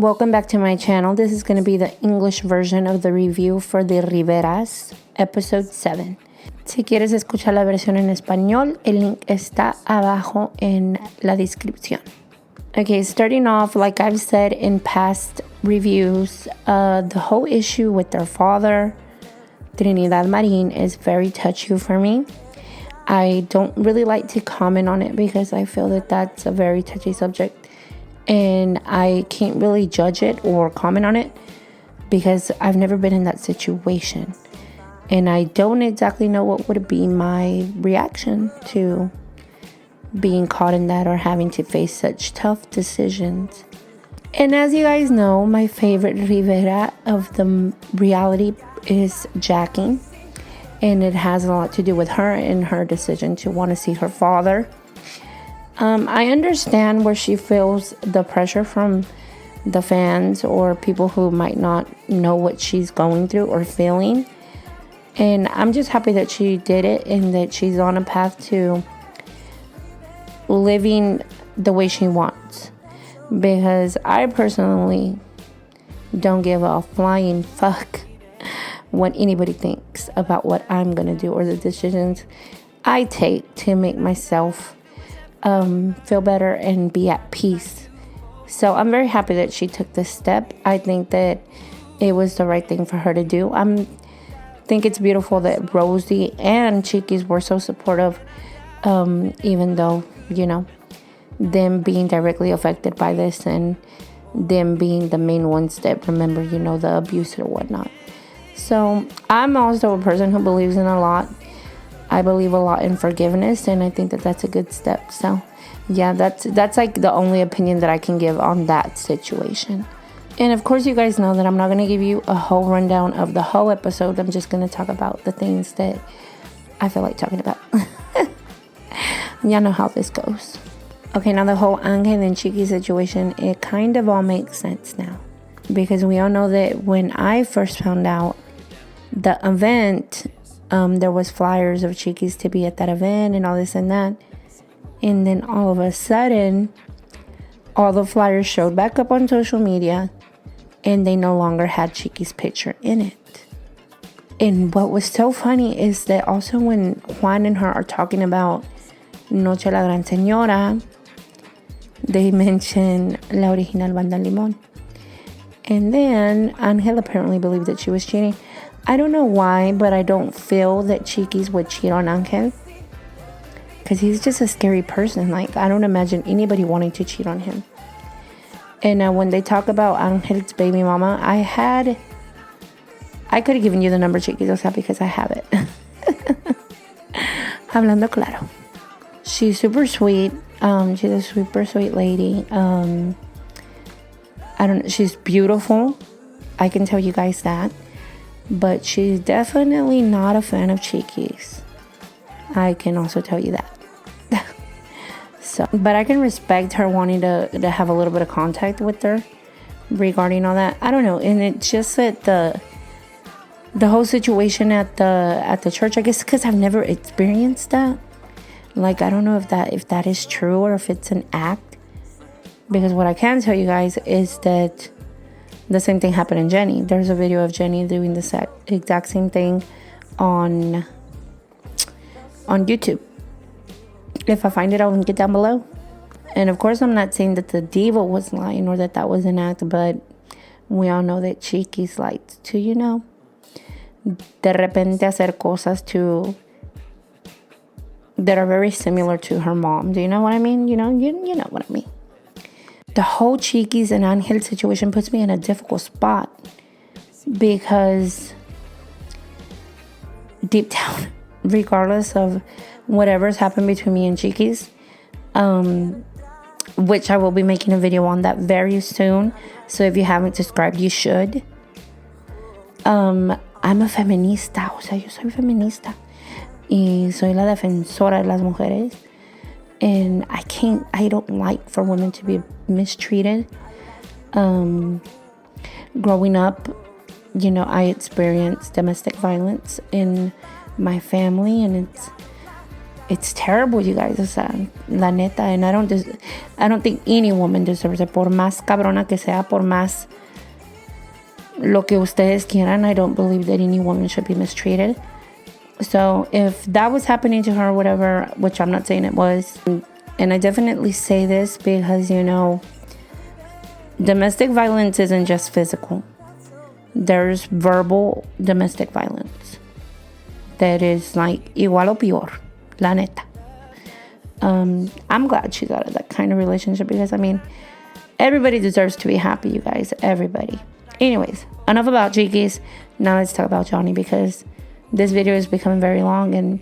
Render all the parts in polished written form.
Welcome back to my channel. This is going to be the English version of the review for the Riveras, episode 7. Si quieres escuchar la versión en español, el link está abajo en la descripción. Okay, starting off, like I've said in past reviews, the whole issue with their father, Trinidad Marin, is very touchy for me. I don't really like to comment on it because I feel that that's a very touchy subject. And I can't really judge it or comment on it because I've never been in that situation. And I don't exactly know what would be my reaction to being caught in that or having to face such tough decisions. And as you guys know, my favorite Rivera of the reality is Jacqui. And it has a lot to do with her and her decision to want to see her father. I understand where she feels the pressure from the fans or people who might not know what she's going through or feeling. And I'm just happy that she did it and that she's on a path to living the way she wants. Because I personally don't give a flying fuck what anybody thinks about what I'm going to do or the decisions I take to make myself feel better and be at peace. So I'm very happy that she took this step. I think that it was the right thing for her to do. I think it's beautiful that Rosie and Chiquis were so supportive, even though, you know, them being directly affected by this and them being the main ones that remember, you know, the abuse or whatnot. So I'm also a person who believes in a lot. I believe a lot in forgiveness, and I think that that's a good step. So, yeah, that's like the only opinion that I can give on that situation. And of course, you guys know that I'm not going to give you a whole rundown of the whole episode. I'm just going to talk about the things that I feel like talking about. Y'all know how this goes. Okay, now the whole Angel and Chiqui situation, it kind of all makes sense now. Because we all know that when I first found out the event, there was flyers of Chiquis to be at that event and all this and that. And then all of a sudden, all the flyers showed back up on social media and they no longer had Chiquis' picture in it. And what was so funny is that also when Juan and her are talking about Noche la Gran Señora, they mention La Original Banda Limón. And then Angel apparently believed that she was cheating. I don't know why, but I don't feel that Chiquis would cheat on Angel. Because he's just a scary person. Like, I don't imagine anybody wanting to cheat on him. And when they talk about Angel's baby mama, I could have given you the number, Chiquis, o sea, because I have it. Hablando claro. She's super sweet. She's a super sweet lady. I don't know. She's beautiful. I can tell you guys that. But she's definitely not a fan of Chiquis. I can also tell you that. So, but I can respect her wanting to have a little bit of contact with her regarding all that. I don't know. And it's just that the whole situation at the church, I guess because I've never experienced that. Like, I don't know if that is true or if it's an act. Because what I can tell you guys is that the same thing happened in Jenny. There's a video of Jenny doing the exact same thing on YouTube. If I find it, I'll link it down below. And of course, I'm not saying that the diva was lying or that was an act, but we all know that Chiquis likes to, you know, de repente hacer cosas that are very similar to her mom. Do you know what I mean? You know what I mean. The whole Chiquis and Angel situation puts me in a difficult spot because deep down, regardless of whatever's happened between me and Chiquis, which I will be making a video on that very soon. So if you haven't subscribed, you should. I'm a feminista, o sea, yo soy feminista y soy la defensora de las mujeres. And I don't like for women to be mistreated. Growing up, you know, I experienced domestic violence in my family, and it's terrible, you guys. O sea, la neta. And I don't think any woman deserves it. Por más cabrona que sea, por más lo que ustedes quieran, I don't believe that any woman should be mistreated. So if that was happening to her or whatever, which I'm not saying it was, and I definitely say this because, you know, domestic violence isn't just physical. There's verbal domestic violence that is like igual o peor, la neta. I'm glad she got that kind of relationship because, I mean, everybody deserves to be happy, you guys. Everybody. Anyways, enough about Chiquis. Now let's talk about Johnny because this video is becoming very long and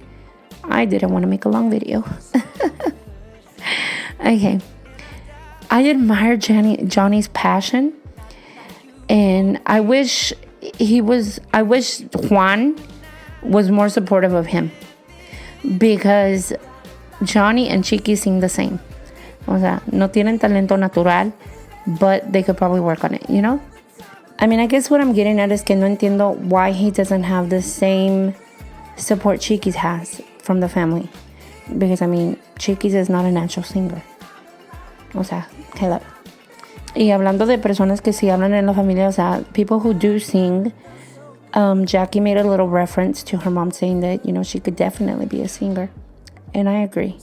I didn't want to make a long video. Okay. I admire Johnny's passion, and I wish Juan was more supportive of him because Johnny and Chiquis sing the same. O sea, no tienen talento natural, but they could probably work on it, you know? I mean, I guess what I'm getting at is que no entiendo why he doesn't have the same support Chiquis has from the family. Because, I mean, Chiquis is not a natural singer. O sea, hello. Y hablando de personas que sí hablan en la familia, o sea, people who do sing, Jacqui made a little reference to her mom saying that, you know, she could definitely be a singer. And I agree.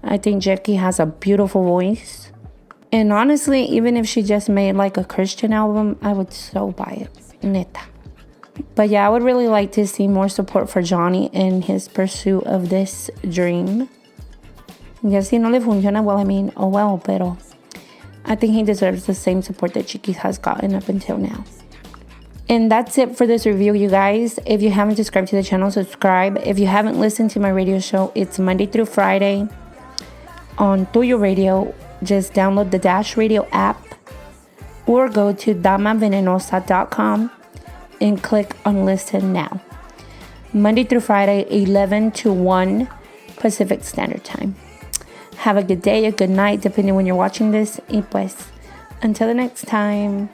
I think Jacqui has a beautiful voice. And honestly, even if she just made like a Christian album, I would so buy it. Neta. But yeah, I would really like to see more support for Johnny in his pursuit of this dream. Ya si no le funciona, well, I mean, oh well, pero I think he deserves the same support that Chiquis has gotten up until now. And that's it for this review, you guys. If you haven't subscribed to the channel, subscribe. If you haven't listened to my radio show, it's Monday through Friday on Tuyo Radio. Just download the Dash Radio app or go to damavenenosa.com and click on Listen Now. Monday through Friday, 11 to 1 Pacific Standard Time. Have a good day, a good night, depending when you're watching this. Y pues, until the next time.